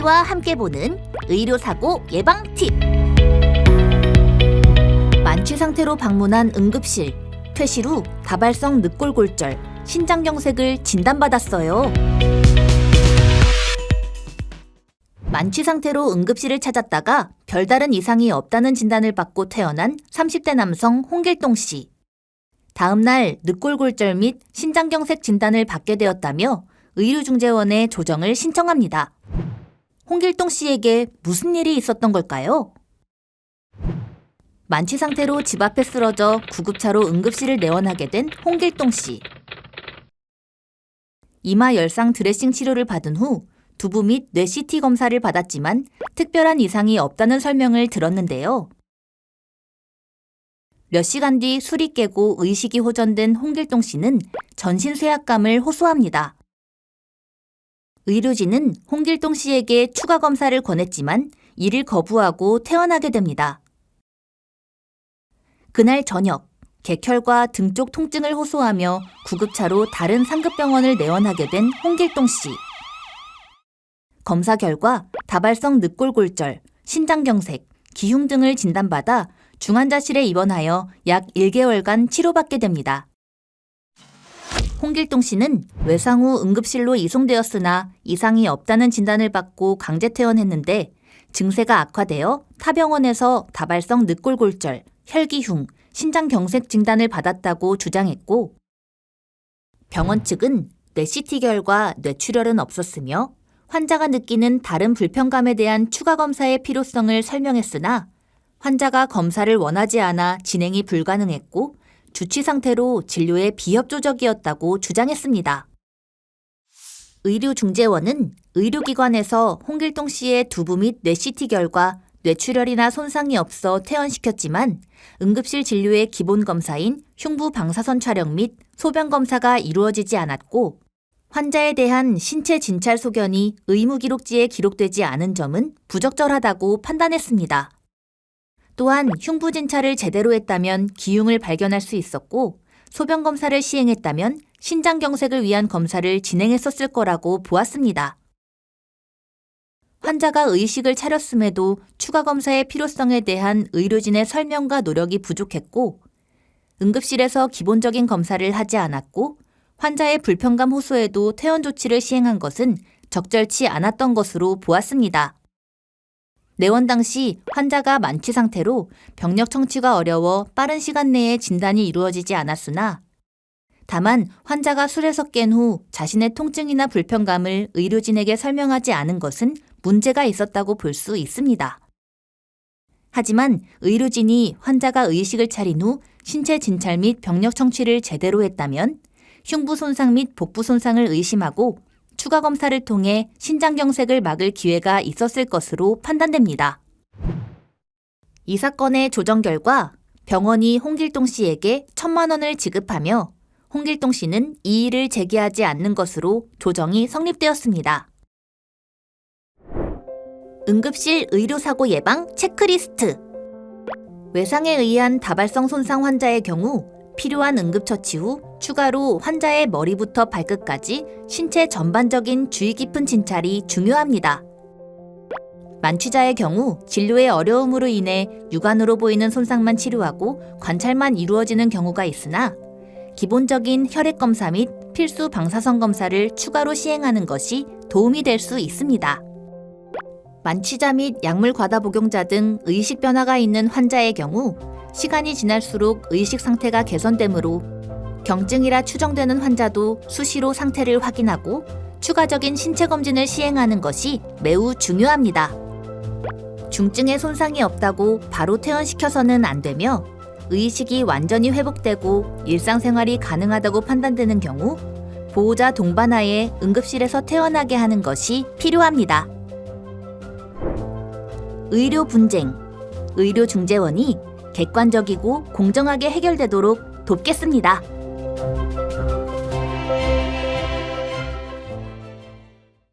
씨와 함께 보는 의료사고 예방 팁. 만취 상태로 방문한 응급실. 퇴실 후 다발성 늑골골절, 신장경색을 진단받았어요. 만취 상태로 응급실을 찾았다가 별다른 이상이 없다는 진단을 받고 퇴원한 30대 남성 홍길동 씨. 다음 날 늑골골절 및 신장경색 진단을 받게 되었다며 의료중재원에 조정을 신청합니다. 홍길동 씨에게 무슨 일이 있었던 걸까요? 만취 상태로 집 앞에 쓰러져 구급차로 응급실을 내원하게 된 홍길동 씨. 이마 열상 드레싱 치료를 받은 후 두부 및 뇌 CT 검사를 받았지만 특별한 이상이 없다는 설명을 들었는데요. 몇 시간 뒤 술이 깨고 의식이 호전된 홍길동 씨는 전신 쇠약감을 호소합니다. 의료진은 홍길동 씨에게 추가 검사를 권했지만 이를 거부하고 퇴원하게 됩니다. 그날 저녁, 객혈과 등 쪽 통증을 호소하며 구급차로 다른 상급병원을 내원하게 된 홍길동 씨. 검사 결과 다발성 늑골골절, 신장경색, 기흉 등을 진단받아 중환자실에 입원하여 약 1개월간 치료받게 됩니다. 홍길동 씨는 외상 후 응급실로 이송되었으나 이상이 없다는 진단을 받고 강제 퇴원했는데 증세가 악화되어 타 병원에서 다발성 늑골골절, 혈기흉, 신장경색 진단을 받았다고 주장했고 병원 측은 뇌 CT 결과 뇌출혈은 없었으며 환자가 느끼는 다른 불편감에 대한 추가 검사의 필요성을 설명했으나 환자가 검사를 원하지 않아 진행이 불가능했고 주치 상태로 진료에 비협조적이었다고 주장했습니다. 의료중재원은 의료기관에서 홍길동 씨의 두부 및 뇌 CT 결과 뇌출혈이나 손상이 없어 퇴원시켰지만 응급실 진료의 기본 검사인 흉부 방사선 촬영 및 소변 검사가 이루어지지 않았고 환자에 대한 신체 진찰 소견이 의무 기록지에 기록되지 않은 점은 부적절하다고 판단했습니다. 또한 흉부 진찰을 제대로 했다면 기흉을 발견할 수 있었고 소변 검사를 시행했다면 신장경색을 위한 검사를 진행했었을 거라고 보았습니다. 환자가 의식을 차렸음에도 추가 검사의 필요성에 대한 의료진의 설명과 노력이 부족했고 응급실에서 기본적인 검사를 하지 않았고 환자의 불편감 호소에도 퇴원 조치를 시행한 것은 적절치 않았던 것으로 보았습니다. 내원 당시 환자가 만취 상태로 병력 청취가 어려워 빠른 시간 내에 진단이 이루어지지 않았으나 다만 환자가 술에서 깬 후 자신의 통증이나 불편감을 의료진에게 설명하지 않은 것은 문제가 있었다고 볼 수 있습니다. 하지만 의료진이 환자가 의식을 차린 후 신체 진찰 및 병력 청취를 제대로 했다면 흉부 손상 및 복부 손상을 의심하고 추가 검사를 통해 신장경색을 막을 기회가 있었을 것으로 판단됩니다. 이 사건의 조정 결과 병원이 홍길동 씨에게 1,000만 원을 지급하며 홍길동 씨는 이의를 제기하지 않는 것으로 조정이 성립되었습니다. 응급실 의료사고 예방 체크리스트. 외상에 의한 다발성 손상 환자의 경우 필요한 응급처치 후 추가로 환자의 머리부터 발끝까지 신체 전반적인 주의 깊은 진찰이 중요합니다. 만취자의 경우 진료의 어려움으로 인해 육안으로 보이는 손상만 치료하고 관찰만 이루어지는 경우가 있으나 기본적인 혈액 검사 및 필수 방사선 검사를 추가로 시행하는 것이 도움이 될 수 있습니다. 만취자 및 약물 과다 복용자 등 의식 변화가 있는 환자의 경우 시간이 지날수록 의식 상태가 개선되므로 경증이라 추정되는 환자도 수시로 상태를 확인하고 추가적인 신체 검진을 시행하는 것이 매우 중요합니다. 중증의 손상이 없다고 바로 퇴원시켜서는 안 되며 의식이 완전히 회복되고 일상생활이 가능하다고 판단되는 경우 보호자 동반하에 응급실에서 퇴원하게 하는 것이 필요합니다. 의료 분쟁, 의료중재원이 객관적이고 공정하게 해결되도록 돕겠습니다.